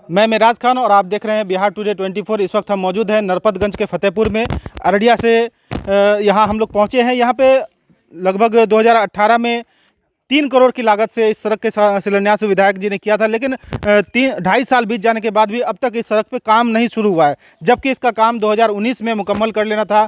मैं मेराज खान और आप देख रहे हैं बिहार टुडे 24। इस वक्त हम मौजूद हैं नरपतगंज के फतेहपुर में। अररिया से यहाँ हम लोग पहुँचे हैं। यहाँ पे लगभग 2018 में 3 करोड़ की लागत से इस सड़क के शिलान्यास विधायक जी ने किया था, लेकिन 2.5 साल बीत जाने के बाद भी अब तक इस सड़क पे काम नहीं शुरू हुआ है, जबकि इसका काम 2019 में मुकम्मल कर लेना था।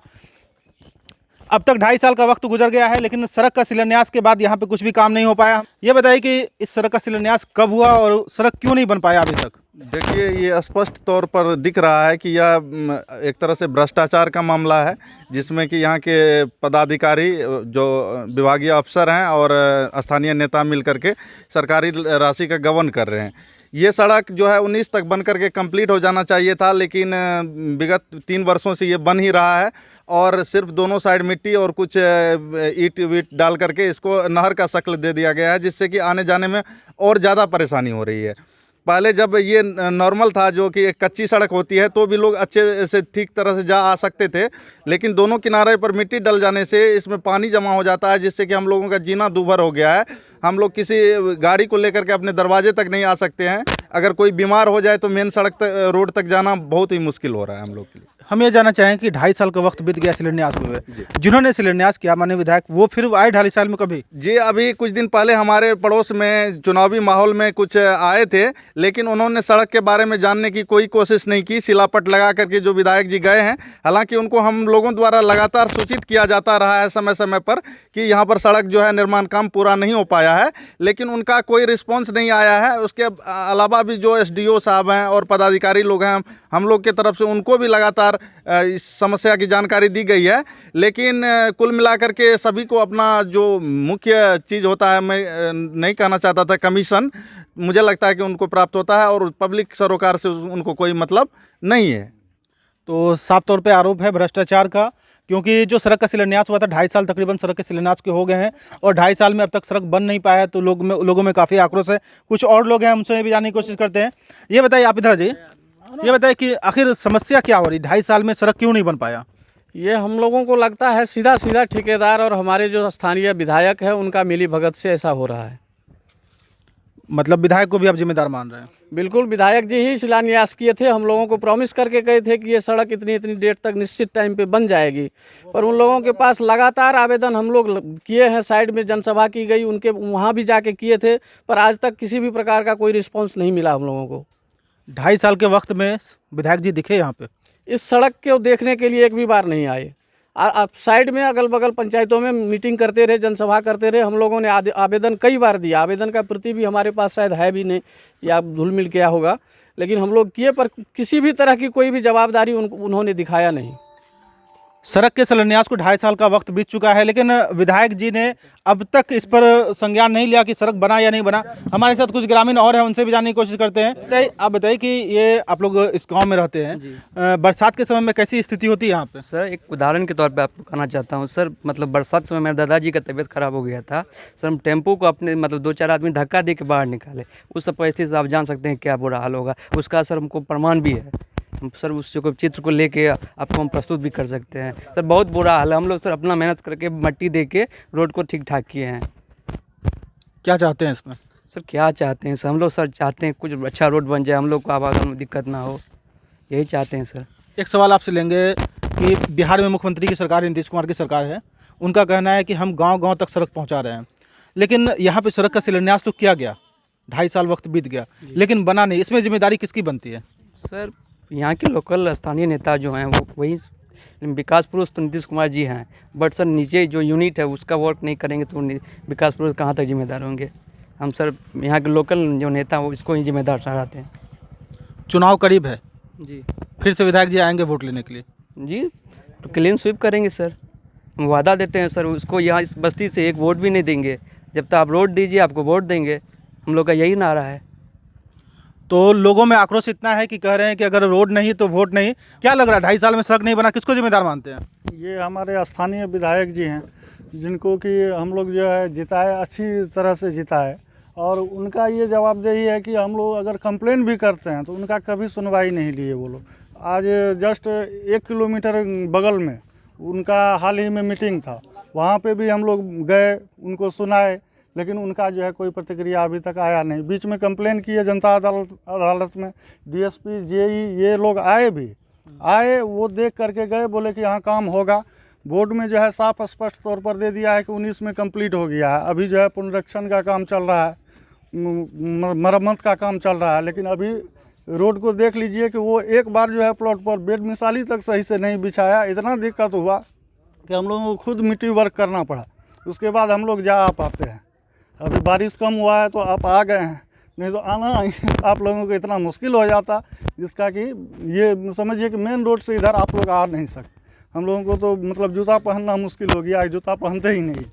अब तक 2.5 साल का वक्त गुजर गया है, लेकिन सड़क का शिलान्यास के बाद यहाँ पे कुछ भी काम नहीं हो पाया। ये बताइए कि इस सड़क का शिलान्यास कब हुआ और सड़क क्यों नहीं बन पाया अभी तक? देखिए, ये स्पष्ट तौर पर दिख रहा है कि यह एक तरह से भ्रष्टाचार का मामला है, जिसमें कि यहाँ के पदाधिकारी जो विभागीय अफसर हैं और स्थानीय नेता मिलकर के सरकारी राशि का गबन कर रहे हैं। ये सड़क जो है 19 तक बन करके कंप्लीट हो जाना चाहिए था, लेकिन विगत 3 वर्षों से ये बन ही रहा है और सिर्फ दोनों साइड मिट्टी और कुछ ईंट वीट डाल करके इसको नहर का शक्ल दे दिया गया है, जिससे कि आने जाने में और ज़्यादा परेशानी हो रही है। पहले जब ये नॉर्मल था, जो कि एक कच्ची सड़क होती है, तो भी लोग अच्छे से ठीक तरह से जा आ सकते थे, लेकिन दोनों किनारे पर मिट्टी डल जाने से इसमें पानी जमा हो जाता है, जिससे कि हम लोगों का जीना दूभर हो गया है। हम लोग किसी गाड़ी को लेकर के अपने दरवाजे तक नहीं आ सकते हैं। अगर कोई बीमार हो जाए तो मेन सड़क तक, रोड तक जाना बहुत ही मुश्किल हो रहा है हम लोग के लिए। हम ये जानना चाहें कि 2.5 साल का वक्त बीत गया शिलान्यास हुए, जिन्होंने शिलान्यास किया माननीय विधायक, वो फिर आए 2.5 साल में कभी? जी, अभी कुछ दिन पहले हमारे पड़ोस में चुनावी माहौल में कुछ आए थे, लेकिन उन्होंने सड़क के बारे में जानने की कोई कोशिश नहीं की। शिलापट लगा करके जो विधायक जी गए हैं, हालांकि उनको हम लोगों द्वारा लगातार सूचित किया जाता रहा है समय समय पर कि यहाँ पर सड़क जो है निर्माण काम पूरा नहीं हो पाया है, लेकिन उनका कोई रिस्पॉन्स नहीं आया है। उसके अलावा भी जो SDO साहब हैं और पदाधिकारी लोग हैं, हम लोग की तरफ से उनको भी लगातार इस समस्या की जानकारी दी गई है, लेकिन कुल मिलाकर के सभी को अपना जो मुख्य चीज़ होता है, मैं नहीं कहना चाहता था कमीशन, मुझे लगता है कि उनको प्राप्त होता है और पब्लिक सरोकार से उनको कोई मतलब नहीं है। तो साफ तौर पे आरोप है भ्रष्टाचार का, क्योंकि जो सड़क का शिलान्यास हुआ था 2.5 साल तकरीबन सड़क के शिलान्यास के हो गए हैं और 2.5 साल में अब तक सड़क बन नहीं पाया है, तो लोगों में काफ़ी आक्रोश है। कुछ और लोग हैं, हमसे भी जानने की कोशिश करते हैं। ये बताइए, आप इधर जाइए, ये बताइए कि आखिर समस्या क्या हो रही, 2.5 साल में सड़क क्यों नहीं बन पाया? ये हम लोगों को लगता है सीधा सीधा ठेकेदार और हमारे जो स्थानीय विधायक है उनका मिली भगत से ऐसा हो रहा है। मतलब विधायक को भी आप जिम्मेदार मान रहे हैं? बिल्कुल, विधायक जी ही शिलान्यास किए थे, हम लोगों को प्रॉमिस करके गए थे कि ये सड़क इतनी इतनी डेट तक निश्चित टाइम पे बन जाएगी, पर उन लोगों के पास लगातार आवेदन हम लोग किए हैं। साइड में जनसभा की गई, उनके वहाँ भी जाके किए थे, पर आज तक किसी भी प्रकार का कोई रिस्पॉन्स नहीं मिला हम लोगों को। 2.5 साल के वक्त में विधायक जी दिखे यहाँ पे? इस सड़क को देखने के लिए एक भी बार नहीं आए। आप साइड में अगल बगल पंचायतों में मीटिंग करते रहे, जनसभा करते रहे। हम लोगों ने आवेदन कई बार दिया, आवेदन का प्रति भी हमारे पास शायद है भी नहीं या धुल मिल गया होगा, लेकिन हम लोग किए, पर किसी भी तरह की कोई भी जवाबदारी उन्होंने दिखाया नहीं। सड़क के शिलान्यास को 2.5 साल का वक्त बीत चुका है, लेकिन विधायक जी ने अब तक इस पर संज्ञान नहीं लिया कि सड़क बना या नहीं बना। हमारे साथ कुछ ग्रामीण और हैं, उनसे भी जानने की कोशिश करते हैं। आप बताइए कि ये आप लोग इस गांव में रहते हैं, बरसात के समय में कैसी स्थिति होती है यहाँ पे? सर, एक उदाहरण के तौर पे आपको कहना चाहता हूँ सर, मतलब बरसात समय मेरे दादाजी का तबीयत खराब हो गया था सर। हम टेम्पो को अपने मतलब 2-4 आदमी धक्का दे के बाहर निकाले। उस सब परिस्थिति से आप जान सकते हैं क्या बुरा हाल होगा। उसका सर हमको प्रमाण भी है सर, उस चित्र को लेके आपको हम प्रस्तुत भी कर सकते हैं सर। बहुत बुरा हाल है। हम लोग सर अपना मेहनत करके मट्टी दे के रोड को ठीक ठाक किए हैं। क्या चाहते हैं इसमें? सर क्या चाहते हैं सर, हम लोग सर चाहते हैं कुछ अच्छा रोड बन जाए, हम लोग को आवागमन में दिक्कत ना हो, यही चाहते हैं सर। एक सवाल आपसे लेंगे कि बिहार में मुख्यमंत्री की सरकार, नीतीश कुमार की सरकार है, उनका कहना है कि हम गाँव-गाँव तक सड़क पहुँचा रहे हैं, लेकिन यहाँ पर सड़क का शिलान्यास तो किया गया, 2.5 साल वक्त बीत गया, लेकिन बना नहीं। इसमें जिम्मेदारी किसकी बनती है? सर, यहाँ के लोकल स्थानीय नेता जो हैं वो वही विकास पुरुष तो नीतीश कुमार जी हैं, बट सर नीचे जो यूनिट है उसका वर्क नहीं करेंगे तो विकास पुरुष कहाँ तक जिम्मेदार होंगे। हम सर यहाँ के लोकल जो नेता वो इसको ही जिम्मेदार ठहराते हैं। चुनाव करीब है जी, फिर से विधायक जी आएंगे वोट लेने के लिए? जी, तो क्लीन स्वीप करेंगे सर, हम वादा देते हैं सर। उसको यहाँ इस बस्ती से एक वोट भी नहीं देंगे, जब तक आप रोड दीजिए आपको वोट देंगे। हम लोग का यही नारा है। तो लोगों में आक्रोश इतना है कि कह रहे हैं कि अगर रोड नहीं तो वोट नहीं। क्या लग रहा है, 2.5 साल में सड़क नहीं बना, किसको जिम्मेदार मानते हैं? ये हमारे स्थानीय विधायक जी हैं, जिनको कि हम लोग जो है जिताए, अच्छी तरह से जिताए, और उनका ये जवाबदेही है कि हम लोग अगर कंप्लेन भी करते हैं तो उनका कभी सुनवाई नहीं लिए वो लोग। आज जस्ट 1 किलोमीटर बगल में उनका हाल ही में मीटिंग था, वहाँ पे भी हम लोग गए, उनको सुनाए लेकिन उनका जो है कोई प्रतिक्रिया अभी तक आया नहीं। बीच में कंप्लेन की है जनता अदालत में, डीएसपी जेई ये लोग आए, वो देख करके गए, बोले कि यहाँ काम होगा। बोर्ड में जो है साफ स्पष्ट तौर पर दे दिया है कि 19 में कंप्लीट हो गया है। अभी जो है पुनरीक्षण का काम चल रहा है, मरम्मत का काम चल रहा है, लेकिन अभी रोड को देख लीजिए कि वो एक बार जो है प्लॉट पर बेड मिसाली तक सही से नहीं बिछाया। इतना दिक्कत हुआ कि हम लोगों को खुद मिट्टी वर्क करना पड़ा, उसके बाद हम लोग जा आ पाते हैं। अभी बारिश कम हुआ है तो आप आ गए हैं, नहीं तो आना आप लोगों को इतना मुश्किल हो जाता, जिसका कि ये समझिए कि मेन रोड से इधर आप लोग आ नहीं सकते। हम लोगों को तो मतलब जूता पहनना मुश्किल हो गया है, जूता पहनते ही नहीं।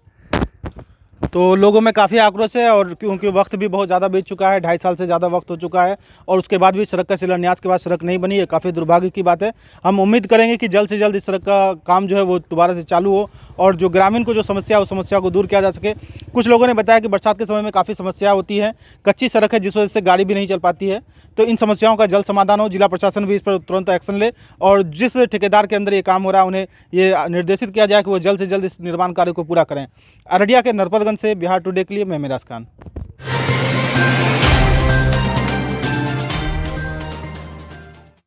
तो लोगों में काफ़ी आक्रोश है, और क्योंकि वक्त भी बहुत ज़्यादा बीत चुका है, 2.5 साल से ज़्यादा वक्त हो चुका है, और उसके बाद भी सड़क का शिलान्यास के बाद सड़क नहीं बनी है। काफ़ी दुर्भाग्य की बात है। हम उम्मीद करेंगे कि जल्द से जल्द इस सड़क का काम जो है वो दोबारा से चालू हो, और जो ग्रामीण को जो समस्या है उस समस्या को दूर किया जा सके। कुछ लोगों ने बताया कि बरसात के समय में काफ़ी समस्या होती है, कच्ची सड़क है जिस वजह से गाड़ी भी नहीं चल पाती है। तो इन समस्याओं का जल्द समाधान हो, जिला प्रशासन भी इस पर तुरंत एक्शन ले, और जिस ठेकेदार के अंदर ये काम हो रहा है उन्हें ये निर्देशित किया जाए कि वो जल्द से जल्द इस निर्माण कार्य को पूरा करें। अररिया के नरपतगंज से बिहार टुडे के लिए मैं मिराज खान।